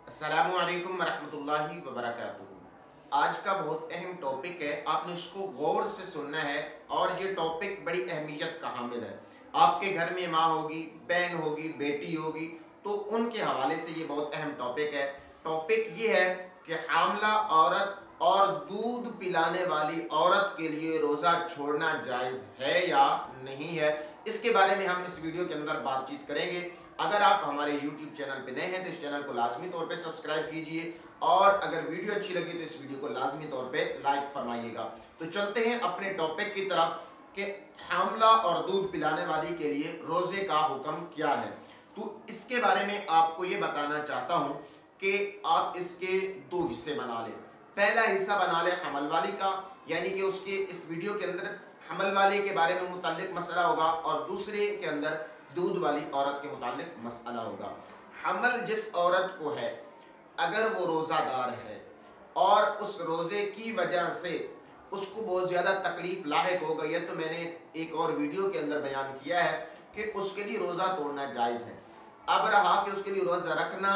अस्सलामु अलैकुम वरहमतुल्लाहि वबरकातुहू। आज का बहुत अहम टॉपिक है, आपने इसको गौर से सुनना है। और ये टॉपिक बड़ी अहमियत का हामिल है। आपके घर में माँ होगी, बहन होगी, बेटी होगी, तो उनके हवाले से ये बहुत अहम टॉपिक है। टॉपिक ये है कि हामला औरत और दूध पिलाने वाली औरत के लिए रोज़ा छोड़ना जायज़ है या नहीं है। इसके बारे में हम इस वीडियो के अंदर बातचीत करेंगे। अगर आप हमारे YouTube चैनल पे नए हैं तो इस चैनल को लाजमी तौर पे सब्सक्राइब कीजिए, और अगर वीडियो अच्छी लगी तो इस वीडियो को लाजमी तौर पे लाइक फरमाइएगा। तो चलते हैं अपने टॉपिक की तरफ कि हामला और दूध पिलाने वाली के लिए रोज़े का हुक्म क्या है। तो इसके बारे में आपको ये बताना चाहता हूँ कि आप इसके दो हिस्से बना लें। पहला हिस्सा बना लें हमल वाली का, यानी कि उसके इस वीडियो के अंदर हमल वाले के बारे में मुतल्लिक मसला होगा, और दूसरे के अंदर दूध वाली औरत के मुतालिक मसला होगा। हमल जिस औरत को है, अगर वो रोज़ादार है और उस रोज़े की वजह से उसको बहुत ज़्यादा तकलीफ़ लाहिक हो गई है, तो मैंने एक और वीडियो के अंदर बयान किया है कि उसके लिए रोज़ा तोड़ना जायज़ है। अब रहा कि उसके लिए रोज़ा रखना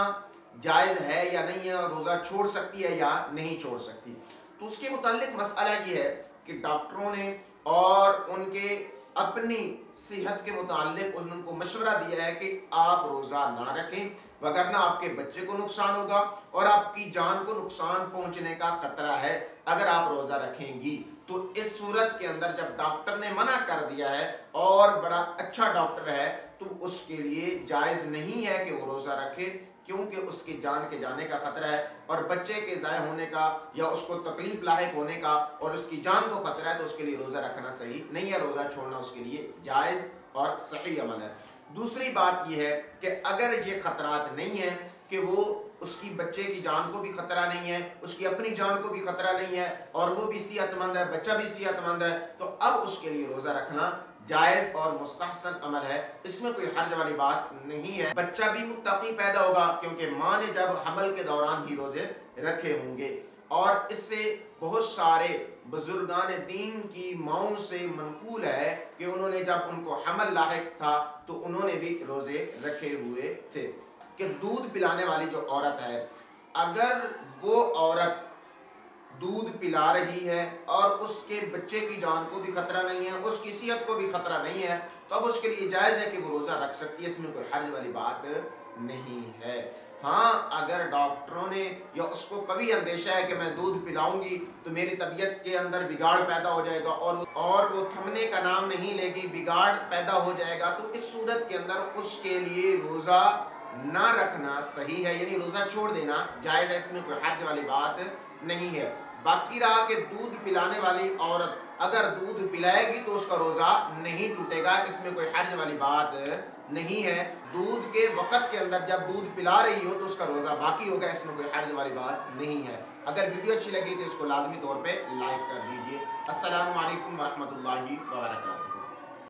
जायज़ है या नहीं है, और रोज़ा छोड़ सकती है या नहीं छोड़ सकती। तो उसके मुतालिक मसला ये है कि डॉक्टरों ने और उनके अपनी सेहत के मुतालिक उनको मशवरा दिया है कि आप रोज़ा ना रखें, वगरना आपके बच्चे को नुकसान होगा और आपकी जान को नुकसान पहुंचने का खतरा है अगर आप रोज़ा रखेंगी। तो इस सूरत के अंदर जब डॉक्टर ने मना कर दिया है और बड़ा अच्छा डॉक्टर है, तो उसके लिए जायज़ नहीं है कि वो रोज़ा रखे, क्योंकि उसकी जान के जाने का खतरा है और बच्चे के ज़ाय होने का या उसको तकलीफ़ लाहिक होने का और उसकी जान को खतरा है, तो उसके लिए रोज़ा रखना सही नहीं है। रोज़ा छोड़ना उसके लिए जायज़ और सही अमल है। दूसरी बात यह है कि अगर ये ख़तरात नहीं है कि वो उसकी बच्चे की जान को भी ख़तरा नहीं है, उसकी अपनी जान को भी ख़तरा नहीं है, और वो भी सेहतमंद है, बच्चा भी सेहतमंद है, तो अब उसके लिए रोज़ा रखना जायज़ और मुस्तहसन अमल है। इसमें कोई हर्ज वाली बात नहीं है। बच्चा भी मुत्तकी पैदा होगा, क्योंकि माँ ने जब हमल के दौरान ही रोज़े रखे होंगे। और इससे बहुत सारे बुजुर्गान दीन की माओं से मनकूल है कि उन्होंने जब उनको हमल लाहिक था तो उन्होंने भी रोज़े रखे हुए थे। कि दूध पिलाने वाली जो औरत है, अगर वो औरत दूध पिला रही है और उसके बच्चे की जान को भी खतरा नहीं है, उसकी सेहत को भी खतरा नहीं है, तो अब उसके लिए जायज़ है कि वो रोज़ा रख सकती है। इसमें कोई हर्ज वाली बात नहीं है। हाँ, अगर डॉक्टरों ने या उसको कभी अंदेशा है कि मैं दूध पिलाऊंगी तो मेरी तबीयत के अंदर बिगाड़ पैदा हो जाएगा और वो थमने का नाम नहीं लेगी, बिगाड़ पैदा हो जाएगा, तो इस सूरत के अंदर उसके लिए रोज़ा ना रखना सही है, यानी रोज़ा छोड़ देना जायज़ है। इसमें कोई हर्ज वाली बात नहीं है। बाकी रहा कि दूध पिलाने वाली औरत अगर दूध पिलाएगी तो उसका रोज़ा नहीं टूटेगा, इसमें कोई हर्ज वाली बात नहीं है। दूध के वक़्त के अंदर जब दूध पिला रही हो तो उसका रोज़ा बाकी होगा, इसमें कोई हर्ज वाली बात नहीं है। अगर वीडियो अच्छी लगी तो इसको लाजमी तौर पे लाइक कर दीजिए। अस्सलामु अलैकुम वरहमतुल्लाहि वबरकातुहू।